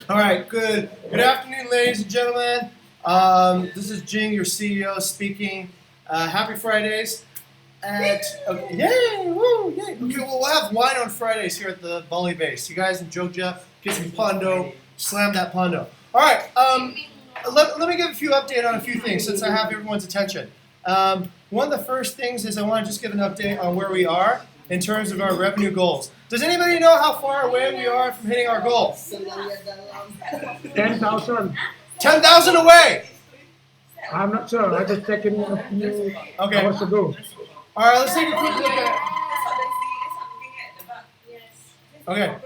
All right, good. Good afternoon, ladies and gentlemen. This is Jing, your CEO, speaking. Happy Fridays. Okay, yay, woo, yay. Okay, well, we'll have wine on Fridays here at the Volley Base. You guys in Jogja, get some pondo, slam that pondo. All right, let me give a few update on a few things since I have everyone's attention. One of the first things is I want to just give an update on where we are in terms of our revenue goals. Does anybody know how far away we are from hitting our goal? 10,000. 10,000 away. I'm not sure. I just checked in a few Okay. hours ago. All right, let's take a quick look at. Okay.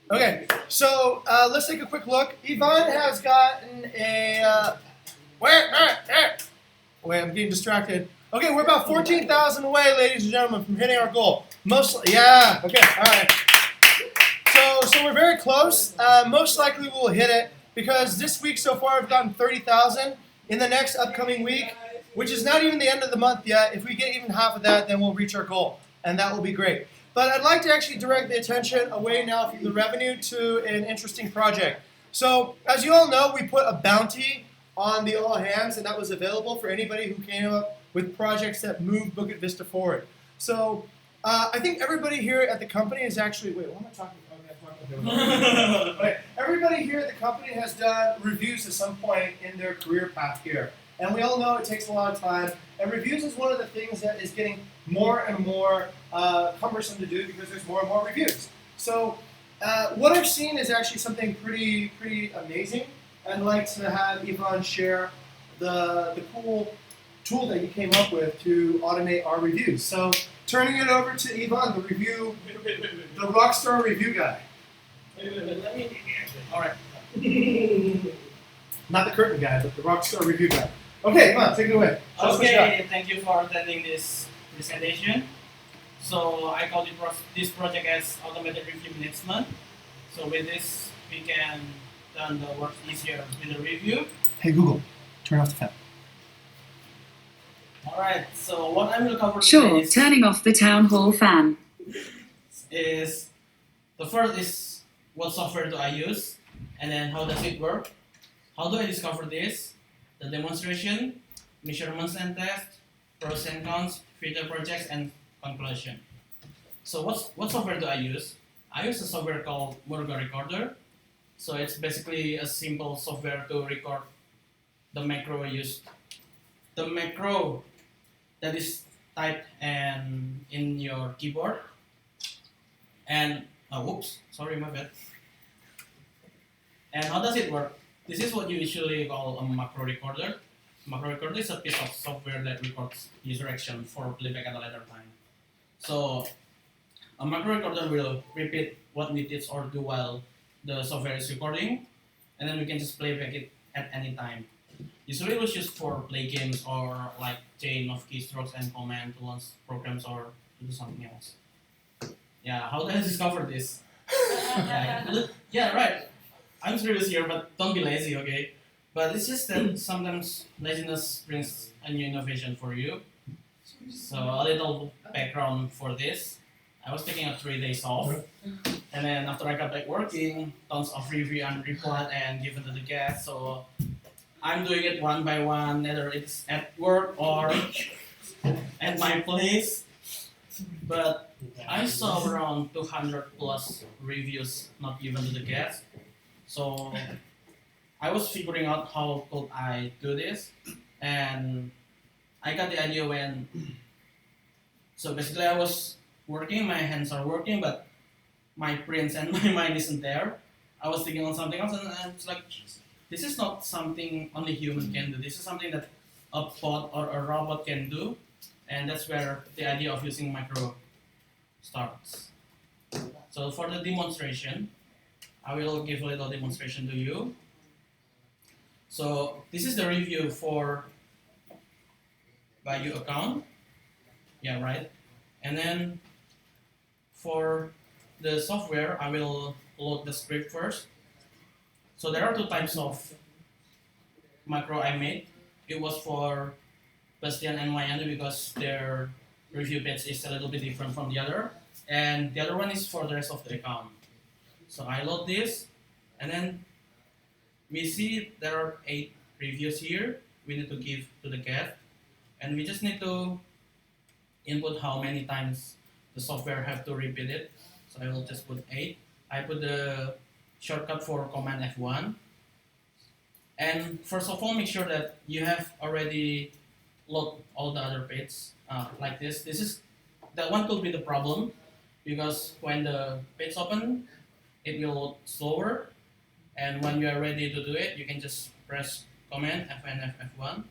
Okay, so let's take a quick look. Yvonne has gotten a. Wait, I'm getting distracted. Okay, we're about 14,000 away, ladies and gentlemen, from hitting our goal. Mostly, yeah. Okay, all right. So we're very close. Most likely we'll hit it because this week so far we've gotten 30,000. In the next upcoming week, which is not even the end of the month yet, if we get even half of that, then we'll reach our goal, and that will be great. But I'd like to actually direct the attention away now from the revenue to an interesting project. So, as you all know, we put a bounty on the all hands, and that was available for anybody who came up with projects that moved Bukit Vista forward. So, I think everybody here at the company is actually, wait, what am I talking about? Okay. Everybody here at the company has done reviews at some point in their career path here. And we all know it takes a lot of time. And reviews is one of the things that is getting more and more cumbersome to do because there's more and more reviews. So what I've seen is actually something pretty amazing. I'd like to have Yvonne share the cool tool that you came up with to automate our reviews. So turning it over to Yvonne, the rockstar review guy. All right. Not the curtain guy, but the rockstar review guy. Okay, come on, take it away. Okay, thank you for attending this presentation. So I call this project as automated review management. So with this, we can done the work easier with the review. Hey Google, turn off the fan. All right. So what I will cover Sure, today turning off the town hall fan. is the first is what software do I use, and then how does it work? How do I discover this? The demonstration, measurements and tests, pros and cons, future projects, and conclusion. So what software do I use? I use a software called Murga Recorder. So it's basically a simple software to record the macro used. The macro that is typed and in your keyboard. And whoops, sorry, my bad. And how does it work? This is what you usually call a macro recorder. Macro recorder is a piece of software that records user action for playback at a later time. So a macro recorder will repeat what we did or do while the software is recording, and then we can just playback it at any time. Usually it was used for play games or like chain of keystrokes and command to launch programs or to do something else. Yeah, how did I discover this? Yeah, right. I'm serious here, but don't be lazy, okay? But it's just that sometimes laziness brings a new innovation for you. So a little background for this. I was taking 3 days off, and then after I got back working, tons of review and report and given to the guests. So I'm doing it one by one, whether it's at work or at my place. But I saw around 200 plus reviews not given to the guests. So I was figuring out how could I do this, and I got the idea when. So basically, I was working, my hands are working, but my brains and my mind isn't there. I was thinking on something else, and I was like, this is not something only human can do. This is something that a bot or a robot can do, and that's where the idea of using macro starts. So for the demonstration, I will give a little demonstration to you. So this is the review for Bayou account. Yeah, right. And then for the software, I will load the script first. So there are 2 types of macro I made. It was for Bastian and Mayanda because their review page is a little bit different from the other. and the other one is for the rest of the account. So I load this, and then we see there are 8 reviews here. We need to give to the cat, and we just need to input how many times the software have to repeat it. So I will just put 8. I put the shortcut for command F1. And first of all, make sure that you have already load all the other pages like this. That one could be the problem, because when the page open, it will load slower. And when you are ready to do it, you can just press command F1 F1.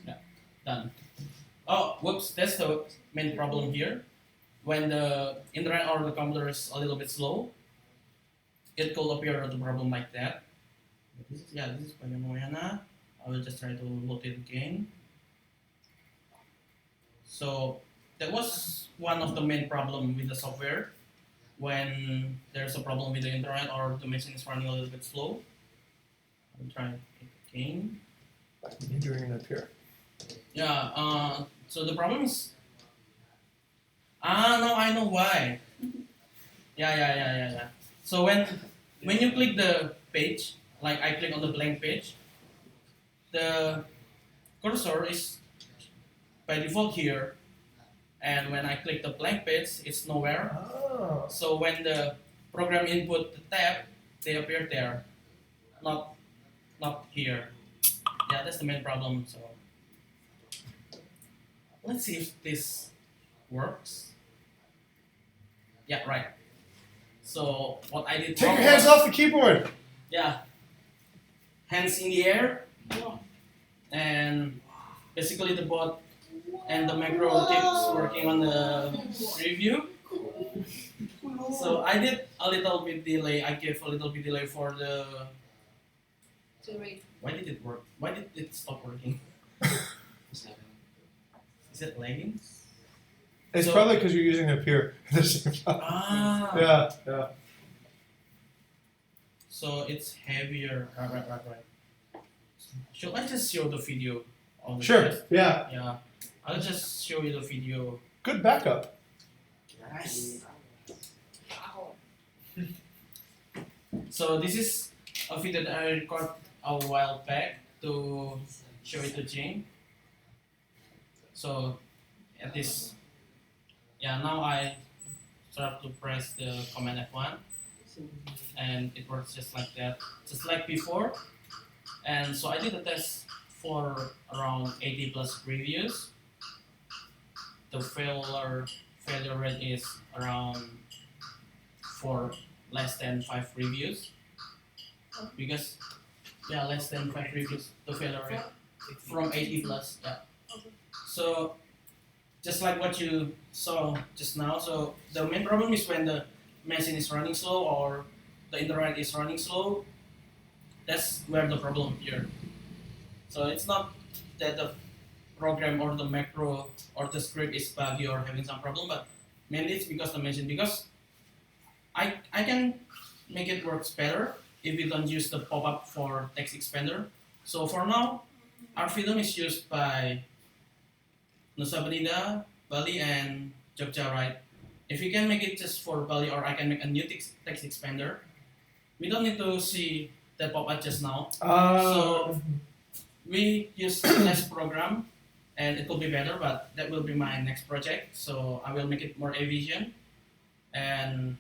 Yeah, done. Oh, whoops! That's the main problem here. When the internet or the computer is a little bit slow, it could appear the problem like that. This is Moyana. I will just try to load it again. So that was one of the main problem with the software. When there's a problem with the internet or the machine is running a little bit slow. I'll try it again. You're doing it up here. Yeah, so the problem is, no, I know why. Yeah. So when you click the page, like I click on the blank page, the cursor is by default here, and when I click the blank page, it's nowhere. Oh. So when the program input the tab, they appear there, not here. Yeah, that's the main problem. So let's see if this works. Yeah, right. So what I did Take wrong your hands was- off the keyboard. Yeah, hands in the air, and basically the bot and the macro keeps working on the review. So I did a little bit delay. I gave a little bit delay for the. Why did it work? Why did it stop working? Is it lagging? It's So- probably because you're using it up here. Ah. Yeah. So it's heavier. Right. Should I just show the video of the Sure. test? Yeah. Yeah. I'll just show you the video. Good backup. So this is a video that I recorded a while back to show it to Jane. So at this, now I start to press the command F1, and it works just like that, just like before. And so I did a test for around 80 plus reviews. The failure rate is around for less than 5 reviews, because less than 5 reviews the failure rate from 80 plus. So just like what you saw just now, so the main problem is when the machine is running slow or the internet is running slow. That's where the problem appears. So it's not that the program or the macro or the script is buggy or having some problem, but mainly it's because the machine. Because I can make it works better if we don't use the pop-up for text expander. So for now, our film is used by Nusa Penida, Bali, and Jogja, right? If you can make it just for Bali, or I can make a new text expander, we don't need to see that pop-up just now. So we use less program, and it will be better, but that will be my next project. So I will make it more efficient, and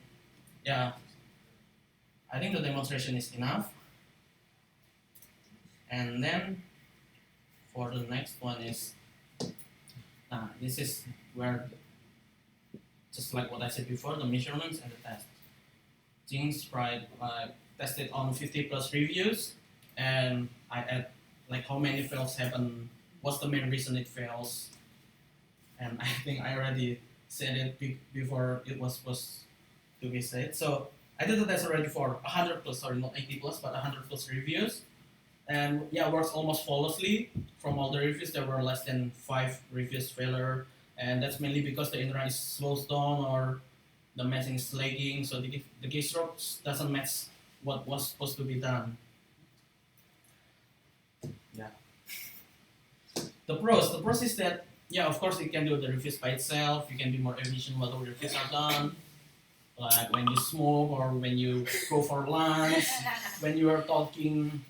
I think the demonstration is enough. And then for the next one is, this is where, just like what I said before, the measurements and the test. Things tried, tested on 50 plus reviews, and I add like how many fails happen, what's the main reason it fails, and I think I already said it before it was supposed to be said. So I did the test already for 100 plus, sorry, not 80 plus, but 100 plus reviews, and works almost flawlessly. From all the reviews, there were less than 5 reviews failure, and that's mainly because the internet slows down or the machine is lagging, so the keystrokes doesn't match what was supposed to be done. The pros is that yeah, of course, you can do the reviews by itself. You can be more efficient while the reviews are done. Like when you smoke or when you go for lunch, when you are talking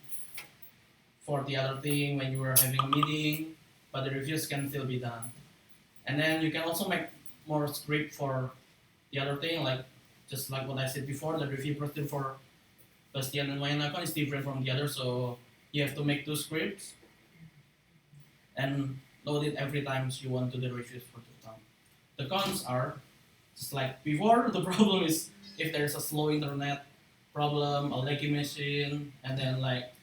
for the other thing, when you are having a meeting, but the reviews can still be done. And then you can also make more script for the other thing, like just like what I said before, the review procedure for Bastian and Wayanakon is different from the other, so you have to make two scripts and load it every time you want to do the reviews for the time. The cons are just like before, the problem is if there's a slow internet problem, a laggy machine, and then like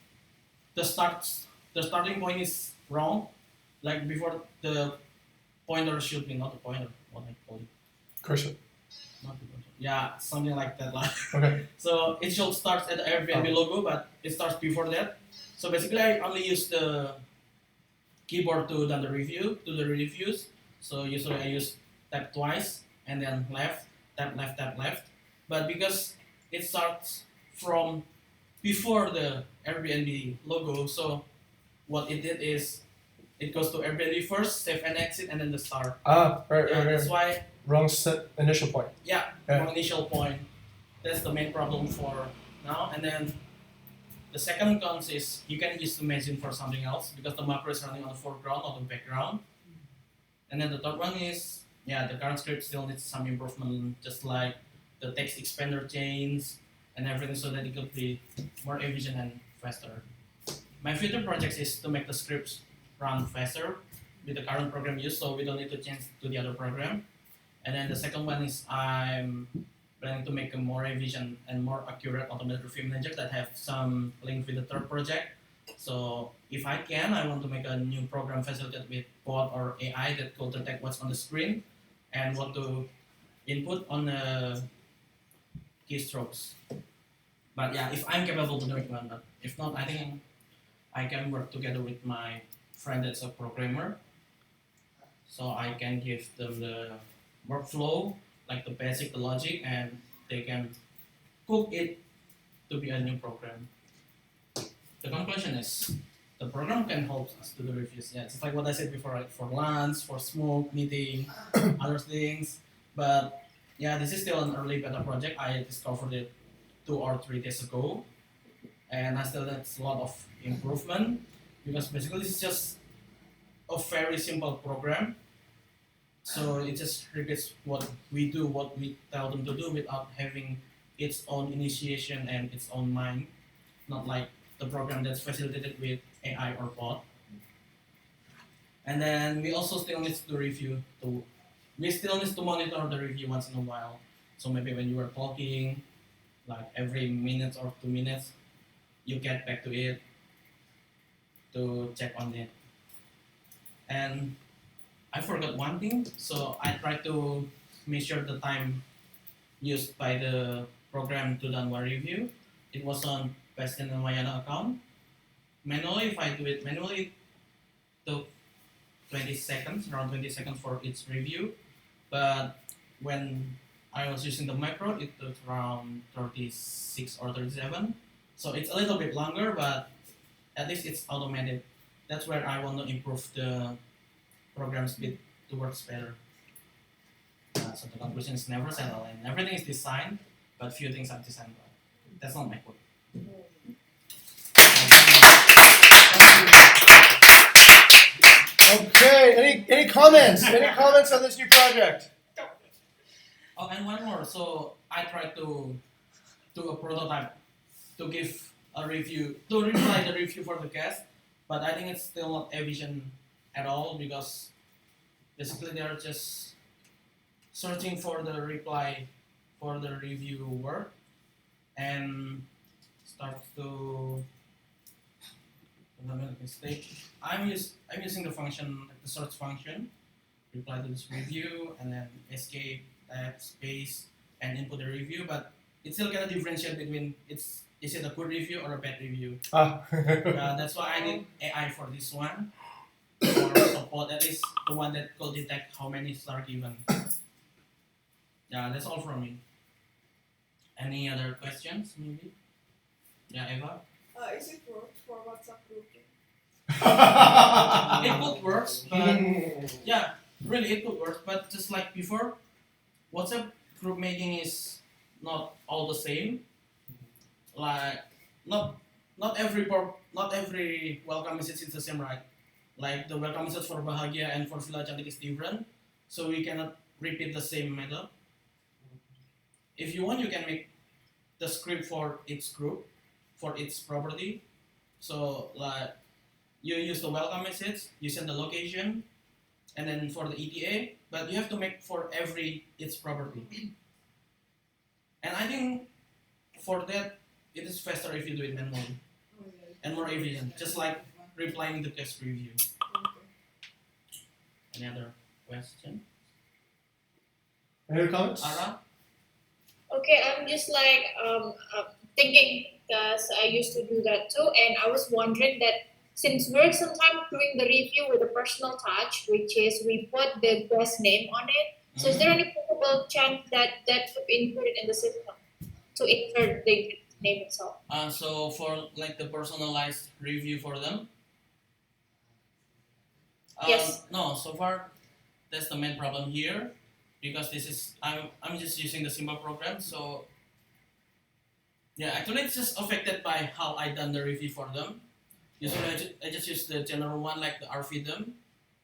the starting point is wrong. Like before the pointer should be not a pointer, what I call it. Cursor. Not the pointer. Yeah, something like that. Like Okay. so it should start at the Airbnb logo, but it starts before that. So basically I only use the keyboard to do the reviews. So usually I use tap twice and then left, tap left, tap left. But because it starts from before the Airbnb logo, so what it did is it goes to Airbnb first, save and exit, and then the start. Right. That's why Wrong set initial point. yeah, Yeah. from initial point. That's the main problem for now. And then the second cons is you can just imagine for something else because the macro is running on the foreground or the background. And then the third one is yeah, the current script still needs some improvement, just like the text expander chains and everything, so that it could be more efficient and faster. My future project is to make the scripts run faster with the current program used, so we don't need to change to the other program. And then the second one is I'm planning to make a more efficient and more accurate automated review manager that have some link with the third project. So if I can, I want to make a new program facilitated with bot or AI that could detect what's on the screen and what to input on the keystrokes. But yeah, if I'm capable to doing one, but if not, I think I can work together with my friend that's a programmer. So I can give them the workflow, like the basic, the logic, and they can cook it to be a new program. The conclusion is the program can help us to do reviews. Yeah, it's like what I said before, like for lunch, for smoke, meeting, other things. But yeah, this is still an early beta project. I discovered it 2 or 3 days ago, and I still need a lot of improvement because basically it's just a very simple program. So it just repeats what we do, what we tell them to do without having its own initiation and its own mind, not like the program that's facilitated with AI or bot. And then we also still need to review to we still need to monitor the review once in a while. So maybe when you are talking, like every minute or 2 minutes, you get back to it to check on it. And I forgot one thing, so I try to measure the time used by the program to done one review. It was on Western and Wayana account. Manually, if I do it manually, it took 20 seconds, around 20 seconds for each review. But when I was using the macro, it took around 36 or 37. So it's a little bit longer, but at least it's automated. That's where I want to improve the program speed to work better. So the conclusion is never settle, and everything is designed, but few things are designed well. That's not my quote. Okay. Any comments? Any comments on this new project? Oh, and one more. So I tried to do a prototype to give a review, to reply the review for the guest, but I think it's still not efficient at all because basically they are just searching for the reply for the reviewer and start to make a mistake. I'm using the function, the search function, reply to this review, and then escape, tab, space, and input the review. But it still cannot differentiate between is it a good review or a bad review. That's why I need AI for this one, or support at least the one that could detect how many stars given. Yeah, that's all from me. Any other questions, maybe? Yeah, Eva? Is it worth for WhatsApp grouping? It could work, but yeah, really it could work. But just like before, WhatsApp group making is not all the same. Like not not every welcome message is the same, right? Like the welcome message for Bahagia and for Villa Cantik is different, so we cannot repeat the same method. If you want, you can make the script for each group, for each property. So like you use the welcome message, you send the location, and then for the ETA, but you have to make for every each property. And I think for that it is faster if you do it manually and more efficient, just like replying to guest review. Any other question? Any other comments? Ara? Okay, I'm just like thinking because I used to do that too, and I was wondering that since we're sometimes doing the review with a personal touch, which is we put the guest name on it. So is there any possible chance that that could be included in the system to insert the name itself? So for like the personalized review for them? Yes. No, so far that's the main problem here because this is I'm just using the simple program, so yeah, actually it's just affected by how I done the review for them. Usually I just use the general one like the RV them,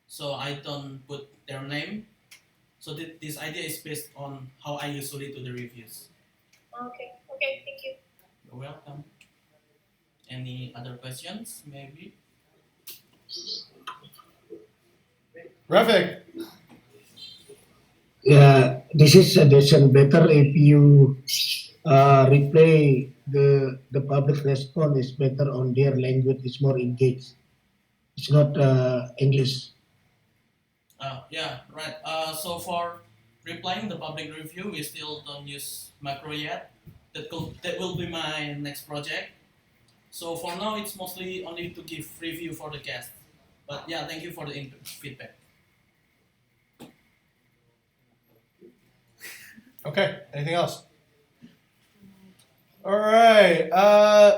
so I don't put their name. So this idea is based on how I usually do the reviews. Okay. Okay. Thank you. You're welcome. Any other questions? Maybe. Rafik. Yeah, this is suggestion better if you replay the public response is better on their language. It's more engaged. It's not English. Yeah, right. So for replying the public review, we still don't use macro yet. That will be my next project. So for now, it's mostly only to give review for the guest. But yeah, thank you for the feedback. Okay. Anything else? All right.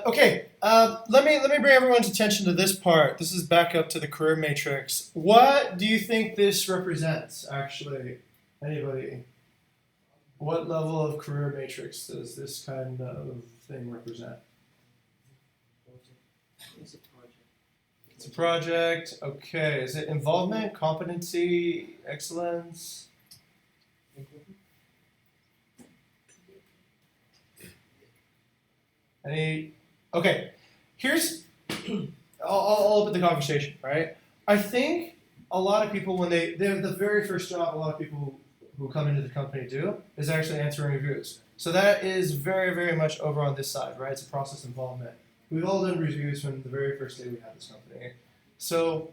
Okay. Let me bring everyone's attention to this part. This is back up to the career matrix. What do you think this represents? Actually, anybody? What level of career matrix does this kind of thing represent? It's a project. Okay. Is it involvement, competency, excellence? Any? Okay. Here's. I'll open the conversation. Right. I think a lot of people when they're the very first job, a lot of people who come into the company do is actually answering reviews. So that is very, very much over on this side, right? It's a process involvement. We've all done reviews from the very first day we had this company. So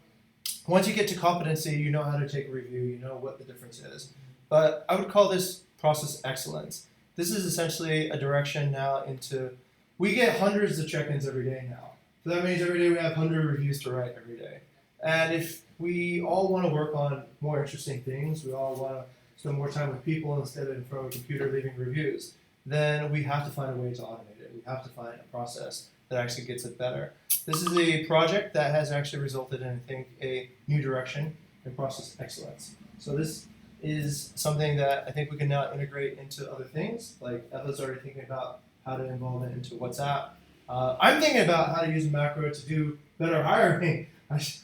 once you get to competency, you know how to take a review, you know what the difference is. But I would call this process excellence. This is essentially a direction now into, we get hundreds of check-ins every day now. So that means every day we have 100 reviews to write every day. And if we all want to work on more interesting things, we all want to spend more time with people instead of in front of a computer leaving reviews, then we have to find a way to automate it. We have to find a process that actually gets it better. This is a project that has actually resulted in, I think, a new direction in process excellence. So this is something that I think we can now integrate into other things. Like Eva's already thinking about how to involve it into WhatsApp. I'm thinking about how to use macro to do better hiring.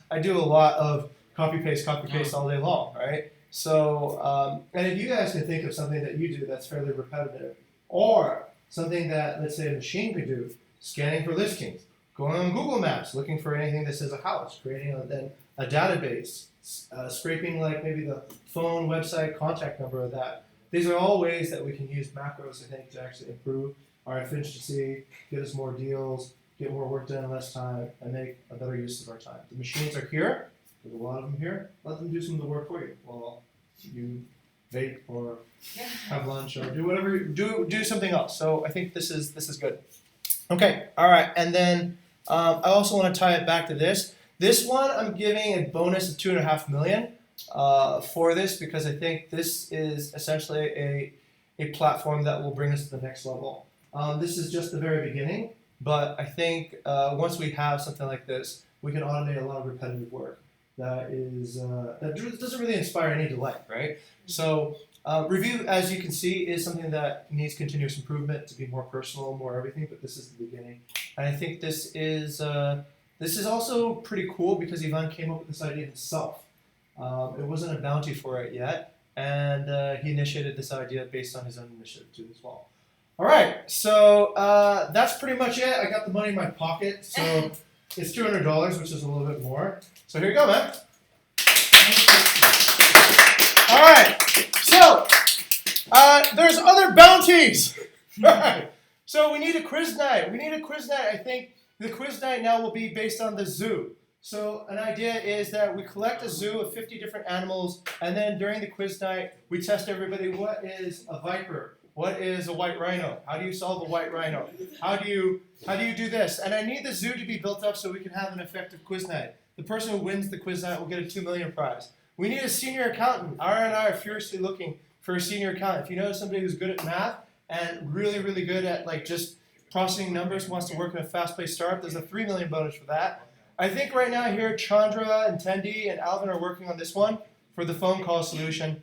I do a lot of copy paste all day long, right? So, and if you guys can think of something that you do that's fairly repetitive, or something that, let's say, a machine could do, scanning for listings, going on Google Maps, looking for anything that says a house, creating a database, scraping like maybe the phone, website, contact number of that. These are all ways that we can use macros, I think, to actually improve our efficiency, get us more deals, get more work done in less time, and make a better use of our time. The machines are here. There's a lot of them here. Let them do some of the work for you while you vape or have lunch or do whatever. Do something else. So I think this is good. Okay. All right. And then I also want to tie it back to this. This one I'm giving a bonus of 2.5 million for this because I think this is essentially a platform that will bring us to the next level. This is just the very beginning, but I think once we have something like this, we can automate a lot of repetitive work that doesn't really inspire any delight, right? So review, as you can see, is something that needs continuous improvement to be more personal, more everything. But this is the beginning, and I think this is also pretty cool because Ivan came up with this idea himself. It wasn't a bounty for it yet, and he initiated this idea based on his own initiative too as well. All right, so that's pretty much it. I got the money in my pocket, so it's $200, which is a little bit more. So here you go, man. All right, so there's other bounties. All right, so we need a quiz night. I think the quiz night now will be based on the zoo. So an idea is that we collect a zoo of 50 different animals, and then during the quiz night, we test everybody. What is a viper? What is a white rhino? How do you solve a white rhino? How do you do this? And I need the zoo to be built up so we can have an effective quiz night. The person who wins the quiz night will get a $2 million prize. We need a senior accountant. R&I are furiously looking for a senior accountant. If you know somebody who's good at math and really, really good at like just processing numbers, wants to work in a fast-paced startup, there's a $3 million bonus for that. I think right now here, Chandra and Tendi and Alvin are working on this one for the phone call solution.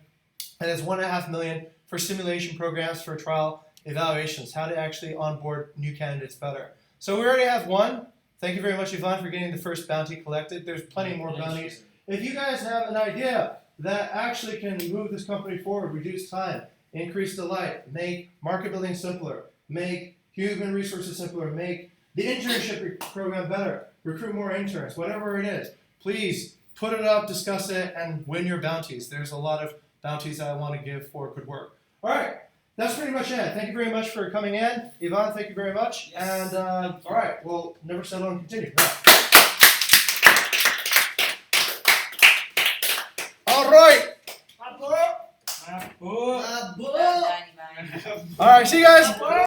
And it's $1.5 million for simulation programs for trial evaluations, how to actually onboard new candidates better. So we already have one. Thank you very much, Yvonne, for getting the first bounty collected. There's plenty more bounties. If you guys have an idea that actually can move this company forward, reduce time, increase delight, make market building simpler, make human resources simpler, make the internship program better, recruit more interns, whatever it is, please put it up, discuss it, and win your bounties. There's a lot of bounties that I want to give for good work. All right, that's pretty much it. Thank you very much for coming in. Yvonne, thank you very much. Yes. And all right, we'll never settle and continue. All right. All right, see you guys.